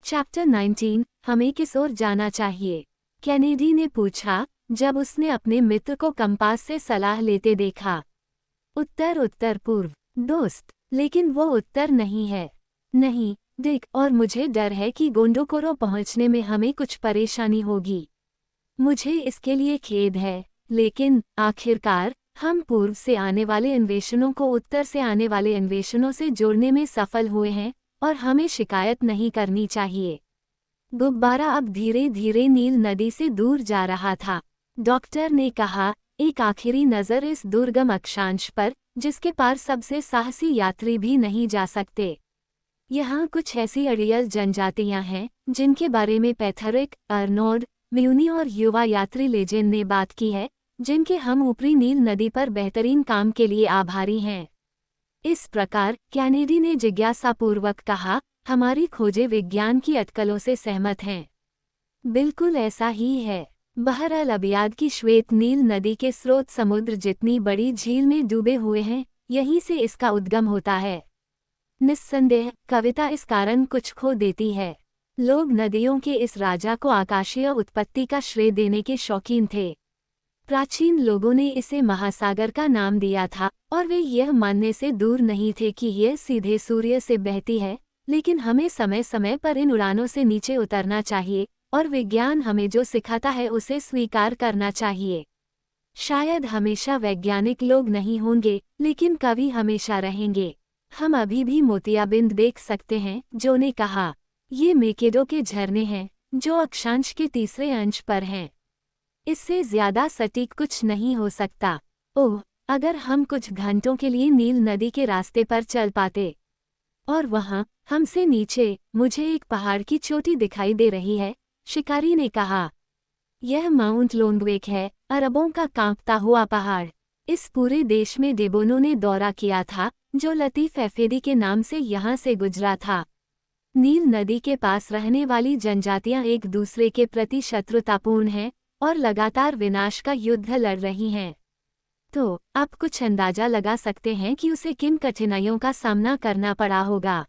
Chapter 19 हमें किस ओर जाना चाहिए? कैनेडी ने पूछा, जब उसने अपने मित्र को कंपास से सलाह लेते देखा। उत्तर उत्तर पूर्व। दोस्त, लेकिन वो उत्तर नहीं है। नहीं, डिक, और मुझे डर है कि गोंडोकोरो पहुंचने में हमें कुछ परेशानी होगी। मुझे इसके लिए खेद है, लेकिन आखिरकार हम पूर्व से आने वाले अन्वेषणों को उत्तर से आने वाले अन्वेषणों से जोड़ने में सफल हुए हैं और हमें शिकायत नहीं करनी चाहिए। गुब्बारा अब धीरे धीरे नील नदी से दूर जा रहा था। डॉक्टर ने कहा, एक आखिरी नज़र इस दुर्गम अक्षांश पर, जिसके पार सबसे साहसी यात्री भी नहीं जा सकते। यहाँ कुछ ऐसी अड़ियल जनजातियाँ हैं जिनके बारे में पैथरिक, अर्नोल्ड, म्यूनी और युवा यात्री लेजेंड ने बात की है, जिनके हम ऊपरी नील नदी पर बेहतरीन काम के लिए आभारी हैं। इस प्रकार कैनेडी ने जिज्ञासापूर्वक कहा, हमारी खोजें विज्ञान की अटकलों से सहमत हैं। बिल्कुल ऐसा ही है। बहरहाल अबियाद की श्वेत नील नदी के स्रोत समुद्र जितनी बड़ी झील में डूबे हुए हैं, यहीं से इसका उद्गम होता है। निस्संदेह कविता इस कारण कुछ खो देती है। लोग नदियों के इस राजा को आकाशीय उत्पत्ति का श्रेय देने के शौकीन थे। प्राचीन लोगों ने इसे महासागर का नाम दिया था और वे यह मानने से दूर नहीं थे कि यह सीधे सूर्य से बहती है, लेकिन हमें समय समय पर इन उड़ानों से नीचे उतरना चाहिए और विज्ञान हमें जो सिखाता है उसे स्वीकार करना चाहिए। शायद हमेशा वैज्ञानिक लोग नहीं होंगे, लेकिन कवि हमेशा रहेंगे। हम अभी भी मोतियाबिंद देख सकते हैं, जो ने कहा। ये मेकेडो के झरने हैं, जो अक्षांश के तीसरे अंश पर हैं। इससे ज्यादा सटीक कुछ नहीं हो सकता। ओह, अगर हम कुछ घंटों के लिए नील नदी के रास्ते पर चल पाते। और वहाँ, हमसे नीचे, मुझे एक पहाड़ की चोटी दिखाई दे रही है, शिकारी ने कहा। यह माउंट लोंगवेक है, अरबों का कांपता हुआ पहाड़। इस पूरे देश में डेबोनो ने दौरा किया था, जो लतीफ एफेदी के नाम से यहाँ से गुजरा था। नील नदी के पास रहने वाली जनजातियां एक दूसरे के प्रति शत्रुतापूर्ण हैं और लगातार विनाश का युद्ध लड़ रही हैं। तो आप कुछ अंदाजा लगा सकते हैं कि उसे किन कठिनाइयों का सामना करना पड़ा होगा।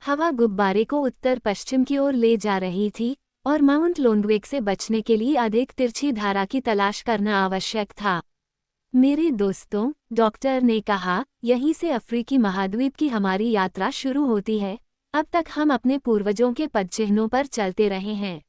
हवा गुब्बारे को उत्तर पश्चिम की ओर ले जा रही थी और माउंट लोंगवेक से बचने के लिए अधिक तिरछी धारा की तलाश करना आवश्यक था। मेरे दोस्तों, डॉक्टर ने कहा, यहीं से अफ्रीकी महाद्वीप की हमारी यात्रा शुरू होती है। अब तक हम अपने पूर्वजों के पदचिह्नों पर चलते रहे हैं।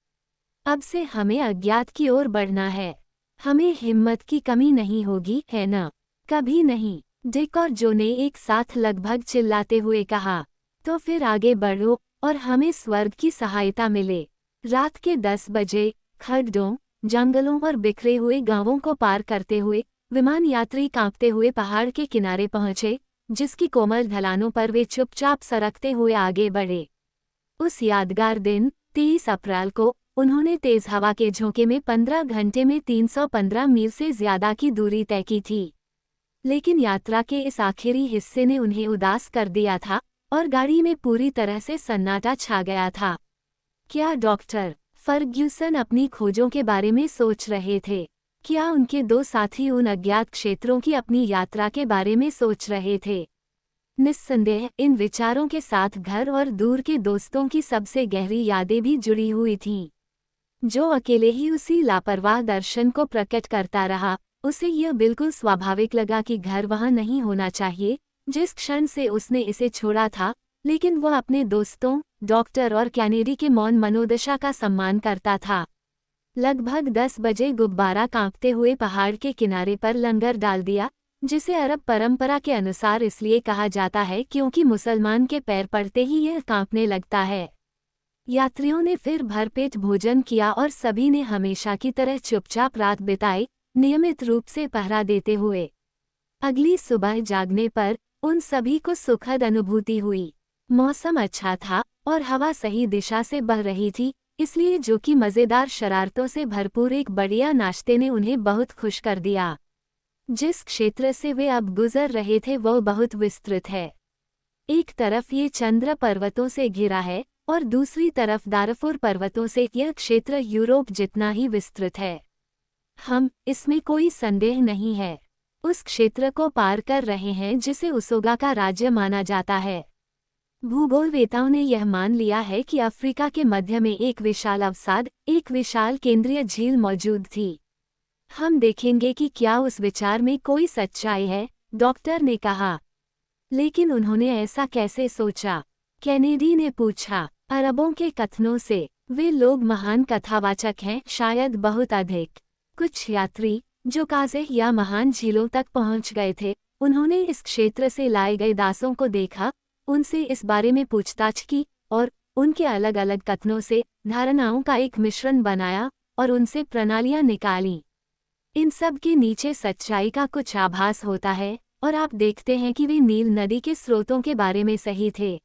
अब से हमें अज्ञात की ओर बढ़ना है। हमें हिम्मत की कमी नहीं होगी, है न? कभी नहीं, डिक और जो ने एक साथ लगभग चिल्लाते हुए कहा। तो फिर आगे बढ़ो और हमें स्वर्ग की सहायता मिले। रात के 10 बजे खड्डों, जंगलों और बिखरे हुए गांवों को पार करते हुए विमान यात्री कांपते हुए पहाड़ के किनारे पहुंचे, जिसकी कोमल ढलानों पर वे चुपचाप सरकते हुए आगे बढ़े। उस यादगार दिन 30 अप्रैल को उन्होंने तेज हवा के झोंके में 15 घंटे में 315 मील से ज्यादा की दूरी तय की थी। लेकिन यात्रा के इस आखिरी हिस्से ने उन्हें उदास कर दिया था और गाड़ी में पूरी तरह से सन्नाटा छा गया था। क्या डॉक्टर फर्ग्यूसन अपनी खोजों के बारे में सोच रहे थे? क्या उनके दो साथी उन अज्ञात क्षेत्रों की अपनी यात्रा के बारे में सोच रहे थे? निस्संदेह इन विचारों के साथ घर और दूर के दोस्तों की सबसे गहरी यादें भी जुड़ी हुई थीं। जो अकेले ही उसी लापरवाह दर्शन को प्रकट करता रहा, उसे यह बिल्कुल स्वाभाविक लगा कि घर वहाँ नहीं होना चाहिए जिस क्षण से उसने इसे छोड़ा था, लेकिन वह अपने दोस्तों, डॉक्टर और कैनेडी के मौन मनोदशा का सम्मान करता था। लगभग 10 बजे गुब्बारा कांपते हुए पहाड़ के किनारे पर लंगर डाल दिया, जिसे अरब परंपरा के अनुसार इसलिए कहा जाता है क्योंकि मुसलमान के पैर पड़ते ही यह कांपने लगता है। यात्रियों ने फिर भरपेट भोजन किया और सभी ने हमेशा की तरह चुपचाप रात बिताई, नियमित रूप से पहरा देते हुए। अगली सुबह जागने पर उन सभी को सुखद अनुभूति हुई। मौसम अच्छा था और हवा सही दिशा से बह रही थी, इसलिए जो कि मज़ेदार शरारतों से भरपूर एक बढ़िया नाश्ते ने उन्हें बहुत खुश कर दिया। जिस क्षेत्र से वे अब गुजर रहे थे वह बहुत विस्तृत है। एक तरफ ये चंद्र पर्वतों से घिरा है और दूसरी तरफ दारफुर पर्वतों से यह क्षेत्र यूरोप जितना ही विस्तृत है। हम इसमें कोई संदेह नहीं है, उस क्षेत्र को पार कर रहे हैं जिसे उसोगा का राज्य माना जाता है। भूगोलवेताओं ने यह मान लिया है कि अफ्रीका के मध्य में एक विशाल अवसाद, एक विशाल केंद्रीय झील मौजूद थी। हम देखेंगे कि क्या उस विचार में कोई सच्चाई है, डॉक्टर ने कहा। लेकिन उन्होंने ऐसा कैसे सोचा? कैनेडी ने पूछा। अरबों के कथनों से। वे लोग महान कथावाचक हैं, शायद बहुत अधिक। कुछ यात्री जो काज़ेह या महान झीलों तक पहुंच गए थे, उन्होंने इस क्षेत्र से लाए गए दासों को देखा, उनसे इस बारे में पूछताछ की और उनके अलग अलग कथनों से धारणाओं का एक मिश्रण बनाया और उनसे प्रणालियां निकालीं। इन सब के नीचे सच्चाई का कुछ आभास होता है और आप देखते हैं कि वे नील नदी के स्रोतों के बारे में सही थे।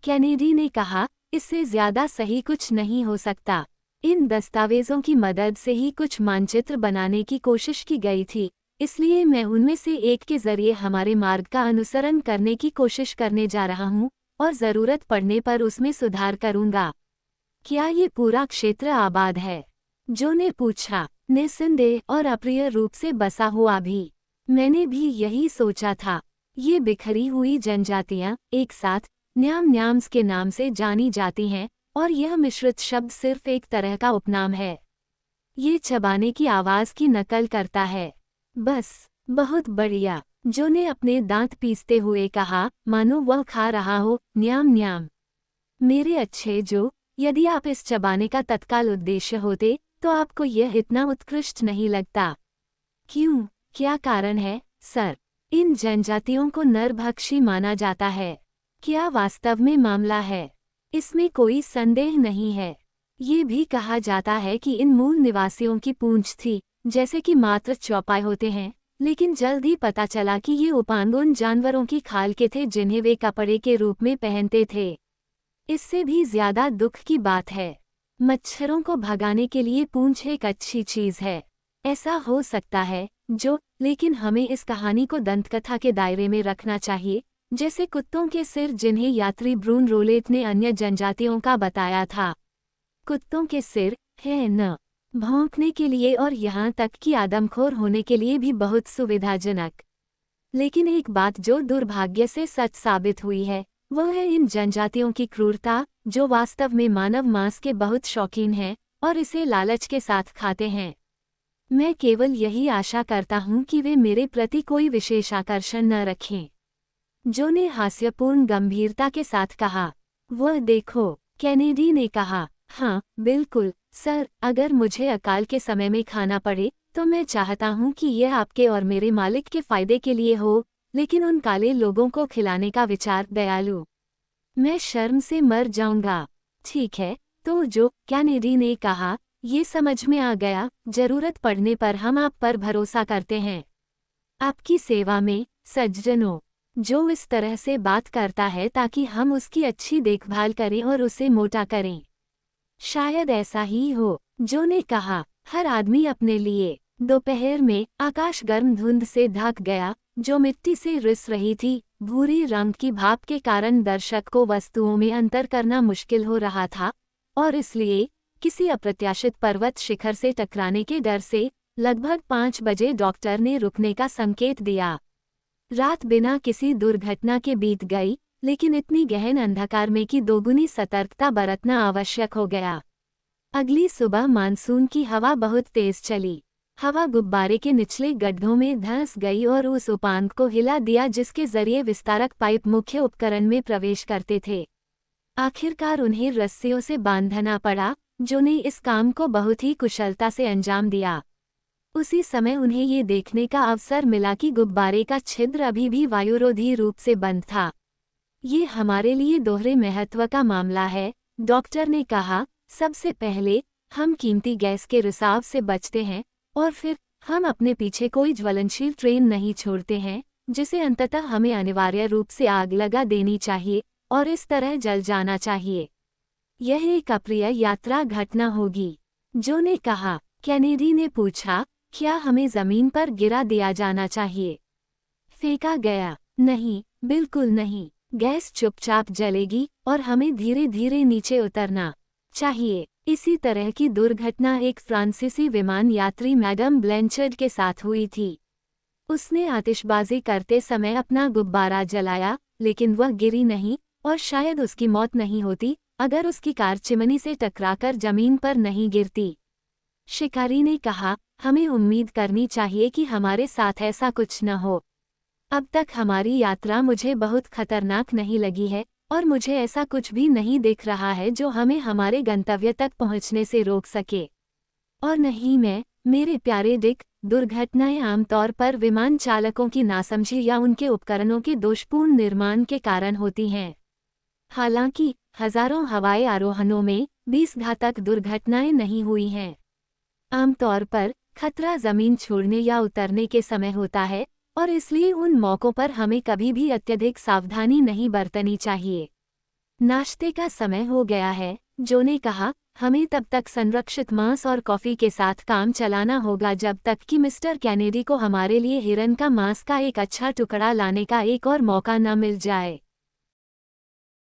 कैनेडी ने कहा, इससे ज्यादा सही कुछ नहीं हो सकता। इन दस्तावेजों की मदद से ही कुछ मानचित्र बनाने की कोशिश की गई थी, इसलिए मैं उनमें से एक के जरिए हमारे मार्ग का अनुसरण करने की कोशिश करने जा रहा हूं और जरूरत पड़ने पर उसमें सुधार करूंगा। क्या ये पूरा क्षेत्र आबाद है? जो ने पूछा। निस्संदेह और अप्रिय रूप से बसा हुआ भी। मैंने भी यही सोचा था। ये बिखरी हुई जनजातियां एक साथ न्याम न्याम्स के नाम से जानी जाती हैं और यह मिश्रित शब्द सिर्फ एक तरह का उपनाम है। ये चबाने की आवाज की नकल करता है। बस। बहुत बढ़िया। जो ने अपने दांत पीसते हुए कहा, मानो वह खा रहा हो, न्याम न्याम। मेरे अच्छे जो, यदि आप इस चबाने का तत्काल उद्देश्य होते तो आपको यह इतना उत्कृष्ट नहीं लगता। क्यों? क्या कारण है, सर? इन जनजातियों को नरभक्षी माना जाता है। क्या वास्तव में मामला है? इसमें कोई संदेह नहीं है। ये भी कहा जाता है कि इन मूल निवासियों की पूंछ थी, जैसे कि मात्र चौपाए होते हैं, लेकिन जल्द ही पता चला कि ये उपांग उन जानवरों की खाल के थे जिन्हें वे कपड़े के रूप में पहनते थे। इससे भी ज्यादा दुख की बात है, मच्छरों को भगाने के लिए पूंछ एक अच्छी चीज है। ऐसा हो सकता है जो, लेकिन हमें इस कहानी को दंतकथा के दायरे में रखना चाहिए, जैसे कुत्तों के सिर जिन्हें यात्री ब्रून रोलेट ने अन्य जनजातियों का बताया था। कुत्तों के सिर है न भौंकने के लिए और यहाँ तक कि आदमखोर होने के लिए भी बहुत सुविधाजनक। लेकिन एक बात जो दुर्भाग्य से सच साबित हुई है, वह है इन जनजातियों की क्रूरता, जो वास्तव में मानव मांस के बहुत शौकीन हैं और इसे लालच के साथ खाते हैं। मैं केवल यही आशा करता हूँ कि वे मेरे प्रति कोई विशेष आकर्षण न रखें। जो ने हास्यपूर्ण गंभीरता के साथ कहा। वह देखो, कैनेडी ने कहा। हाँ, बिल्कुल, सर, अगर मुझे अकाल के समय में खाना पड़े, तो मैं चाहता हूँ कि यह आपके और मेरे मालिक के फायदे के लिए हो, लेकिन उन काले लोगों को खिलाने का विचार दयालु। मैं शर्म से मर जाऊंगा। ठीक है, तो जो, कैनेडी ने कहा, ये समझ में आ गया, जरूरत पड़ने पर हम आप पर भरोसा करते हैं। आपकी सेवा में, सज्जनों। जो इस तरह से बात करता है ताकि हम उसकी अच्छी देखभाल करें और उसे मोटा करें। शायद ऐसा ही हो, जो ने कहा। हर आदमी अपने लिए। दोपहर में आकाश गर्म धुंध से ढक गया, जो मिट्टी से रिस रही थी। भूरी रंग की भाप के कारण दर्शक को वस्तुओं में अंतर करना मुश्किल हो रहा था, और इसलिए किसी अप्रत्याशित पर्वत शिखर से टकराने के डर से लगभग 5 बजे डॉक्टर ने रुकने का संकेत दिया। रात बिना किसी दुर्घटना के बीत गई, लेकिन इतनी गहन अंधकार में कि दोगुनी सतर्कता बरतना आवश्यक हो गया। अगली सुबह मानसून की हवा बहुत तेज चली। हवा गुब्बारे के निचले गड्ढों में धंस गई और उस उपांग को हिला दिया जिसके जरिए विस्तारक पाइप मुख्य उपकरण में प्रवेश करते थे। आखिरकार उन्हें रस्सियों से बांधना पड़ा, जो ने इस काम को बहुत ही कुशलता से अंजाम दिया। उसी समय उन्हें ये देखने का अवसर मिला कि गुब्बारे का छिद्र अभी भी वायुरोधी रूप से बंद था। ये हमारे लिए दोहरे महत्व का मामला है, डॉक्टर ने कहा। सबसे पहले हम कीमती गैस के रिसाव से बचते हैं, और फिर हम अपने पीछे कोई ज्वलनशील ट्रेन नहीं छोड़ते हैं, जिसे अंततः हमें अनिवार्य रूप से आग लगा देनी चाहिए और इस तरह जल जाना चाहिए। यह एक अप्रिय यात्रा घटना होगी, जो ने कहा। कैनेडी ने पूछा, क्या हमें जमीन पर गिरा दिया जाना चाहिए? फेंका गया? नहीं, बिल्कुल नहीं। गैस चुपचाप जलेगी और हमें धीरे धीरे नीचे उतरना चाहिए। इसी तरह की दुर्घटना एक फ्रांसीसी विमान यात्री मैडम ब्लेंचर्ड के साथ हुई थी। उसने आतिशबाजी करते समय अपना गुब्बारा जलाया, लेकिन वह गिरी नहीं, और शायद उसकी मौत नहीं होती अगर उसकी कार चिमनी से टकराकर जमीन पर नहीं गिरती। शिकारी ने कहा, हमें उम्मीद करनी चाहिए कि हमारे साथ ऐसा कुछ न हो। अब तक हमारी यात्रा मुझे बहुत खतरनाक नहीं लगी है और मुझे ऐसा कुछ भी नहीं दिख रहा है जो हमें हमारे गंतव्य तक पहुंचने से रोक सके। और नहीं मेरे प्यारे डिक, दुर्घटनाएं आमतौर पर विमान चालकों की नासमझी या उनके उपकरणों के दोषपूर्ण निर्माण के कारण होती हैं। हालांकि हजारों हवाई आरोहणों में 20 घातक दुर्घटनाएं नहीं हुई हैं। आमतौर पर खतरा जमीन छोड़ने या उतरने के समय होता है और इसलिए उन मौकों पर हमें कभी भी अत्यधिक सावधानी नहीं बरतनी चाहिए। नाश्ते का समय हो गया है, जो ने कहा। हमें तब तक संरक्षित मांस और कॉफी के साथ काम चलाना होगा जब तक कि मिस्टर कैनेडी को हमारे लिए हिरन का मांस का एक अच्छा टुकड़ा लाने का एक और मौका न मिल जाए।